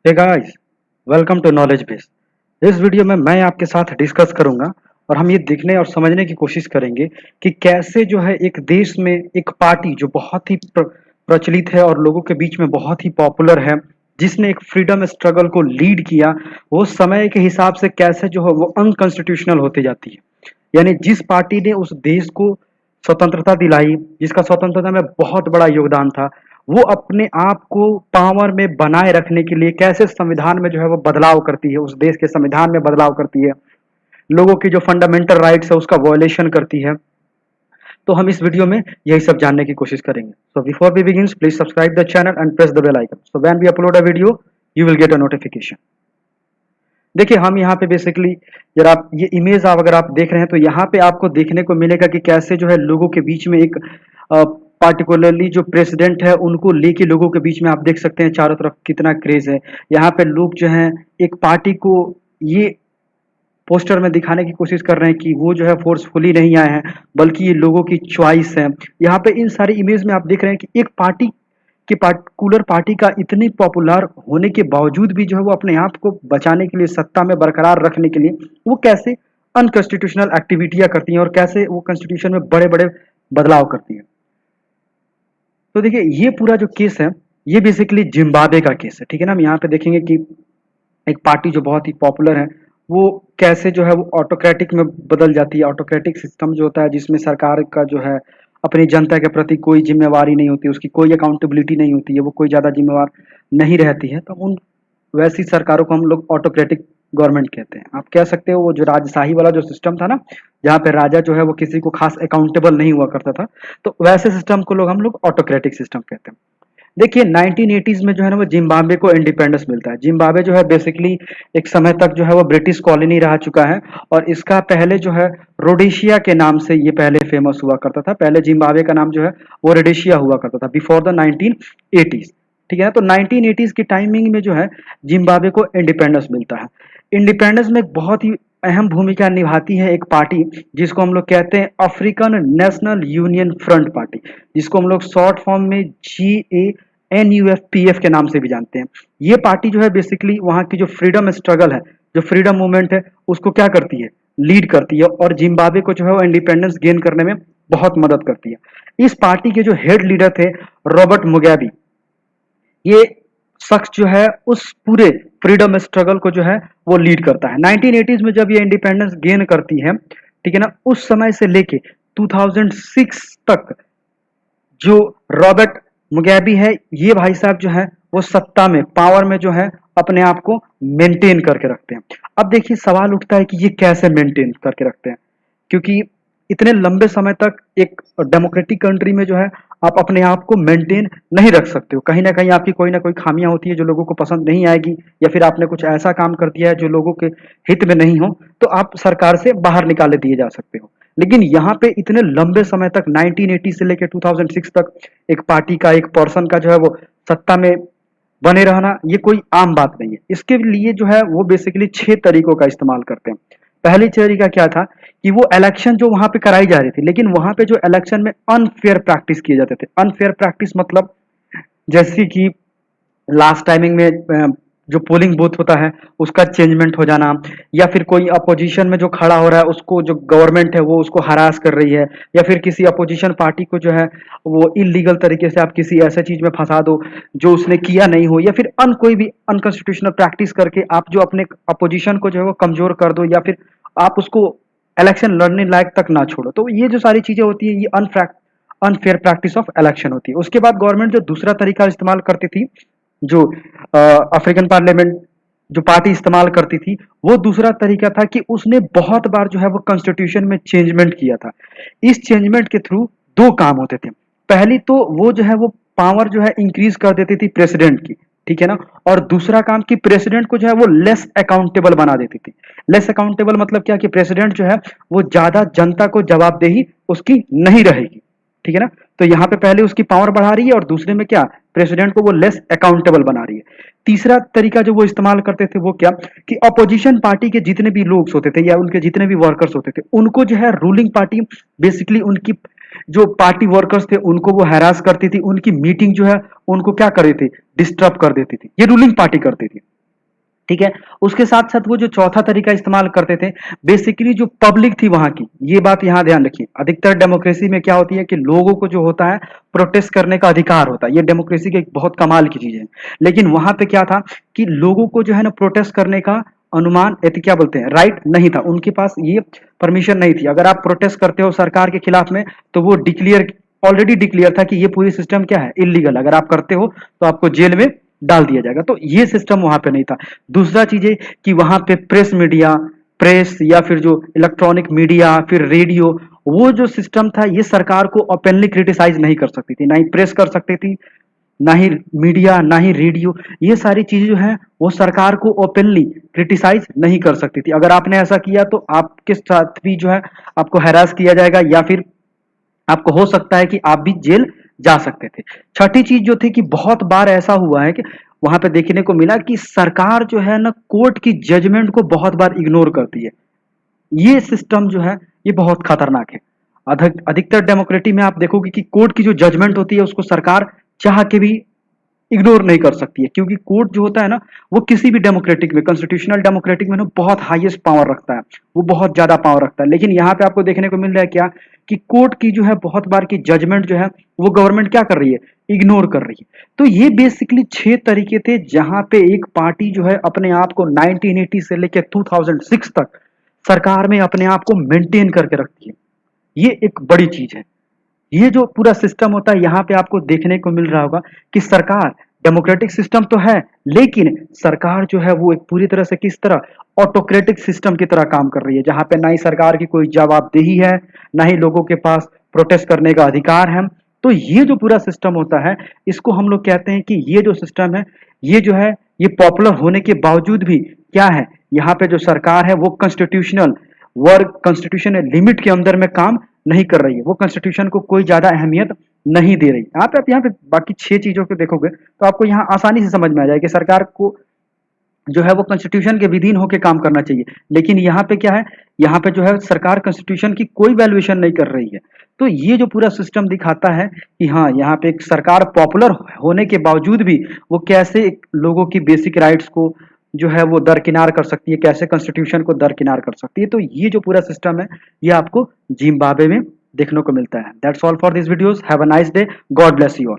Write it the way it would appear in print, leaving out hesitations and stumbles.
Hey guys, welcome to knowledge base. इस video में मैं आपके साथ डिस्कस करूंगा और हम ये देखने और समझने की कोशिश करेंगे कि कैसे जो है एक देश में एक पार्टी जो बहुत ही प्रचलित है और लोगों के बीच में बहुत ही पॉपुलर है, जिसने एक फ्रीडम स्ट्रगल को लीड किया, वो समय के हिसाब से कैसे जो है वो अनकॉन्स्टिट्यूशनल होती जाती है। यानी जिस पार्टी ने उस देश को स्वतंत्रता दिलाई, जिसका स्वतंत्रता में बहुत बड़ा योगदान था, वो अपने आप को पावर में बनाए रखने के लिए कैसे संविधान में जो है वो बदलाव करती है, उस देश के संविधान में बदलाव करती है, लोगों की जो फंडामेंटल राइट्स है उसका वॉयलेशन करती है। तो हम इस वीडियो में यही सब जानने की कोशिश करेंगे। So before we begin, please subscribe the channel and press the bell icon so when we upload a video you will get a notification. देखिए, हम यहाँ पे बेसिकली जरा आप ये इमेज अगर आप देख रहे हैं तो यहाँ पे आपको देखने को मिलेगा कि कैसे जो है लोगों के बीच में एक पार्टिकुलरली जो प्रेसिडेंट है उनको लेके लोगों के बीच में आप देख सकते हैं चारों तरफ कितना क्रेज है। यहाँ पे लोग जो हैं एक पार्टी को ये पोस्टर में दिखाने की कोशिश कर रहे हैं कि वो जो है फोर्सफुली नहीं आए हैं, बल्कि ये लोगों की चॉइस है। यहाँ पे इन सारी इमेज में आप देख रहे हैं कि एक पार्टी कि पार्टिकुलर पार्टी का इतनी पॉपुलर होने के बावजूद भी जो है वो अपने आप को बचाने के लिए, सत्ता में बरकरार रखने के लिए वो कैसे अनकॉन्स्टिट्यूशनल एक्टिविटियां करती हैं और कैसे वो कॉन्स्टिट्यूशन में बड़े बड़े बदलाव करती हैं। तो देखिए, ये पूरा जो केस है ये बेसिकली जिम्बाब्वे का केस है, ठीक है ना। हम यहाँ पे देखेंगे कि एक पार्टी जो बहुत ही पॉपुलर है वो कैसे जो है वो ऑटोक्रेटिक में बदल जाती है। ऑटोक्रेटिक सिस्टम जो होता है जिसमें सरकार का जो है अपनी जनता के प्रति कोई जिम्मेवारी नहीं होती, उसकी कोई अकाउंटेबिलिटी नहीं होती है, वो कोई ज़्यादा जिम्मेवार नहीं रहती है, तो उन वैसी सरकारों को हम लोग ऑटोक्रेटिक गवर्नमेंट कहते हैं। आप कह सकते हो वो जो राजशाही वाला जो सिस्टम था ना, जहाँ पे राजा जो है वो किसी को खास अकाउंटेबल नहीं हुआ करता था, तो वैसे सिस्टम को लोग हम लोग ऑटोक्रेटिक सिस्टम कहते हैं। देखिए, 1980s में जो है ना वो जिम्बाब्वे को इंडिपेंडेंस मिलता है। जिम्बाब्वे जो है बेसिकली एक समय तक जो है वो ब्रिटिश कॉलोनी रह चुका है और इसका पहले जो है रोडेशिया के नाम से ये पहले फेमस हुआ करता था। पहले जिम्बाब्वे का नाम जो है वो रोडेशिया हुआ करता था बिफोर द 1980s, ठीक है ना। तो 1980s की टाइमिंग में जो है जिम्बाब्वे को इंडिपेंडेंस मिलता है। इंडिपेंडेंस में एक बहुत ही अहम भूमिका निभाती है एक पार्टी जिसको हम लोग कहते हैं African national union front party, जिसको हम लोग शॉर्ट फॉर्म में GANUFPF के नाम से भी जानते हैं। ये पार्टी जो है बेसिकली वहाँ की जो फ्रीडम स्ट्रगल है, जो फ्रीडम मूवमेंट है, उसको क्या करती है, लीड करती है और जिम्बाब्वे को जो है वो इंडिपेंडेंस गेन करने में बहुत मदद करती है। इस पार्टी के जो हेड लीडर थे रॉबर्ट मुगाबे, ये शख्स जो है उस पूरे फ्रीडम स्ट्रगल को जो है वो लीड करता है। 1980s में जब ये इंडिपेंडेंस गेन करती है, ठीक है ना, उस समय से लेके 2006 तक जो रॉबर्ट मुगाबे है, ये भाई साहब जो है वो सत्ता में, पावर में जो है अपने आप को मेंटेन करके रखते हैं। अब देखिए, सवाल उठता है कि ये कैसे मेंटेन करके रखते हैं, क्योंकि इतने लंबे समय तक एक डेमोक्रेटिक कंट्री में जो है आप अपने आप को मेंटेन नहीं रख सकते हो। कहीं ना कहीं आपकी कोई ना कोई खामियां होती है जो लोगों को पसंद नहीं आएगी, या फिर आपने कुछ ऐसा काम कर दिया है जो लोगों के हित में नहीं हो, तो आप सरकार से बाहर निकाले दिए जा सकते हो। लेकिन यहाँ पे इतने लंबे समय तक 1980 से लेकर 2006 तक एक पार्टी का, एक पर्सन का जो है वो सत्ता में बने रहना, ये कोई आम बात नहीं है। इसके लिए जो है वो बेसिकली 6 तरीकों का इस्तेमाल करते हैं। पहली तरीका क्या था कि वो इलेक्शन जो वहां पे कराई जा रही थी, लेकिन वहां पे जो इलेक्शन में अनफेयर प्रैक्टिस किए जाते थे। अनफेयर प्रैक्टिस मतलब जैसे कि लास्ट टाइमिंग में जो पोलिंग बूथ होता है उसका चेंजमेंट हो जाना, या फिर कोई अपोजिशन में जो खड़ा हो रहा है उसको, जो गवर्नमेंट है वो उसको हरास कर रही है, या फिर किसी अपोजिशन पार्टी को जो है वो इलीगल तरीके से आप किसी ऐसे चीज में फंसा दो जो उसने किया नहीं हो, या फिर कोई भी अनकॉन्स्टिट्यूशनल प्रैक्टिस करके आप जो अपने अपोजिशन को जो है वो कमजोर कर दो, या फिर आप उसको इलेक्शन लड़ने लायक तक ना छोड़ो। तो ये जो सारी चीजें होती है ये अनफेयर प्रैक्टिस ऑफ इलेक्शन होती है। उसके बाद गवर्नमेंट जो दूसरा तरीका इस्तेमाल करती थी, जो अफ्रीकन पार्लियामेंट जो पार्टी इस्तेमाल करती थी, वो दूसरा तरीका था कि उसने बहुत बार जो है वो कॉन्स्टिट्यूशन में चेंजमेंट किया था। इस चेंजमेंट के थ्रू दो काम होते थे। पहली तो वो जो है वो पावर जो है इंक्रीज कर देती थी प्रेसिडेंट की, ठीक है ना, और दूसरा काम कि प्रेसिडेंट को जो है वो लेस अकाउंटेबल बना देती थी। लेस अकाउंटेबल मतलब क्या कि प्रेसिडेंट जो है वो ज्यादा जनता को जवाबदेही उसकी नहीं रहेगी, ठीक है ना। तो यहाँ पे पहले उसकी पावर बढ़ा रही है और दूसरे में क्या, प्रेसिडेंट को वो लेस अकाउंटेबल बना रही है। तीसरा तरीका जो वो इस्तेमाल करते थे वो क्या कि अपोजिशन पार्टी के जितने भी लोग होते थे या उनके जितने भी वर्कर्स होते थे, उनको जो है रूलिंग पार्टी बेसिकली उनकी जो पार्टी वर्कर्स थे उनको वो हैरास करती थी, उनकी मीटिंग जो है उनको क्या कर देती, डिस्टर्ब कर देती थी। ये रूलिंग पार्टी करती थी। ठीक है। उसके साथ साथ वो जो चौथा तरीका इस्तेमाल करते थे, बेसिकली जो पब्लिक थी वहां की, ये बात यहाँ ध्यान रखिए, अधिकतर डेमोक्रेसी में क्या होती है कि लोगों को जो होता है प्रोटेस्ट करने का अधिकार होता है, ये डेमोक्रेसी की एक बहुत कमाल की चीज है। लेकिन वहां पे क्या था कि लोगों को जो है ना प्रोटेस्ट करने का अनुमान क्या बोलते हैं, राइट नहीं था, उनके पास ये परमिशन नहीं थी। अगर आप प्रोटेस्ट करते हो सरकार के खिलाफ में, तो वो ऑलरेडी डिक्लेयर था कि ये पूरी सिस्टम क्या है, इलीगल, अगर आप करते हो तो आपको जेल में डाल दिया जाएगा। तो ये सिस्टम वहां पे नहीं था। दूसरा चीज है कि वहां पे प्रेस या फिर जो इलेक्ट्रॉनिक मीडिया, फिर रेडियो, वो जो सिस्टम था ये सरकार को ओपनली क्रिटिसाइज नहीं कर सकती थी, ना ही प्रेस कर सकती थी, ना ही मीडिया, ना ही रेडियो, ये सारी चीजें जो है वो सरकार को ओपनली क्रिटिसाइज नहीं कर सकती थी। अगर आपने ऐसा किया तो आपके साथ भी जो है आपको हैरास किया जाएगा, या फिर आपको हो सकता है कि आप भी जेल जा सकते थे। छठी चीज जो थी कि बहुत बार ऐसा हुआ है कि वहां पे देखने को मिला कि सरकार जो है ना कोर्ट की जजमेंट को बहुत बार इग्नोर करती है। ये सिस्टम जो है ये बहुत खतरनाक है। अधिकतर डेमोक्रेसी में आप देखोगे कि कोर्ट की जो जजमेंट होती है उसको सरकार चाह के भी इग्नोर नहीं कर सकती है, क्योंकि कोर्ट जो होता है ना वो किसी भी डेमोक्रेटिक में, कॉन्स्टिट्यूशनल डेमोक्रेटिक में ना बहुत हाईएस्ट पावर रखता है, वो बहुत ज्यादा पावर रखता है। लेकिन यहाँ पे आपको देखने को मिल रहा है क्या कि कोर्ट की जो है बहुत बार की जजमेंट जो है वो गवर्नमेंट क्या कर रही है, इग्नोर कर रही है। तो ये बेसिकली 6 तरीके थे जहां पे एक पार्टी जो है अपने आप को 1980 से लेकर 2006 तक सरकार में अपने आप को मेंटेन करके रखती है। ये एक बड़ी चीज है। ये जो पूरा सिस्टम होता है यहाँ पे आपको देखने को मिल रहा होगा कि सरकार, डेमोक्रेटिक सिस्टम तो है, लेकिन सरकार जो है वो एक पूरी तरह से किस तरह, ऑटोक्रेटिक सिस्टम की तरह काम कर रही है, जहां पे ना ही सरकार की कोई जवाबदेही है, ना ही लोगों के पास प्रोटेस्ट करने का अधिकार है। तो ये जो पूरा सिस्टम होता है इसको हम लोग कहते हैं कि ये जो सिस्टम है ये जो है ये पॉपुलर होने के बावजूद भी क्या है, यहाँ पे जो सरकार है वो कॉन्स्टिट्यूशन लिमिट के अंदर में काम नहीं कर रही है, वो कॉन्स्टिट्यूशन को कोई ज्यादा अहमियत नहीं दे रही। आप यहाँ पे बाकी 6 चीजों को देखोगे तो आपको यहाँ आसानी से समझ में आ जाएगा कि सरकार को जो है वो कॉन्स्टिट्यूशन के विधीन होकर काम करना चाहिए। लेकिन यहाँ पे क्या है, यहाँ पे जो है सरकार कॉन्स्टिट्यूशन की कोई वैल्यूएशन नहीं कर रही है। तो ये जो पूरा सिस्टम दिखाता है कि हाँ यहाँ पे एक सरकार पॉपुलर होने के बावजूद भी वो कैसे लोगों की बेसिक राइट्स को जो है वो दरकिनार कर सकती है, कैसे कॉन्स्टिट्यूशन को दरकिनार कर सकती है। तो ये जो पूरा सिस्टम है ये आपको जिम्बाब्वे में देखने को मिलता है। That's all for this videos. Have a nice day. God bless you all.